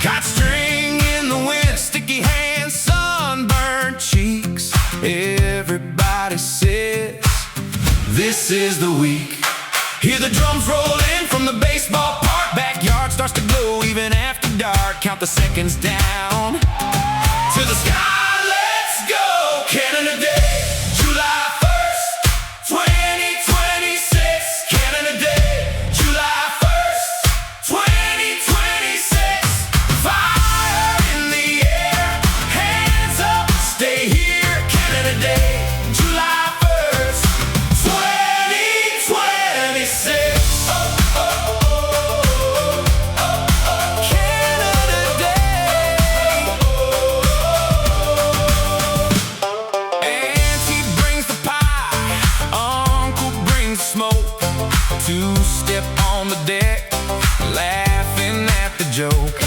Caught string in the wind, sticky hands, sunburned cheeks. Everybody says this is the week. Hear the drums roll in from the baseball park. Backyard starts to glow even after dark. Count the seconds down to the sky. Let's go! Canada Day, July 1st, 2026. Canada Day, July 1st, 2026. Fire in the air, hands up, stay here. Canada Day, July 1st, 2026. Canada Day. Auntie brings the pie, uncle brings the smoke. Two-step on the deck, laughing at the joke.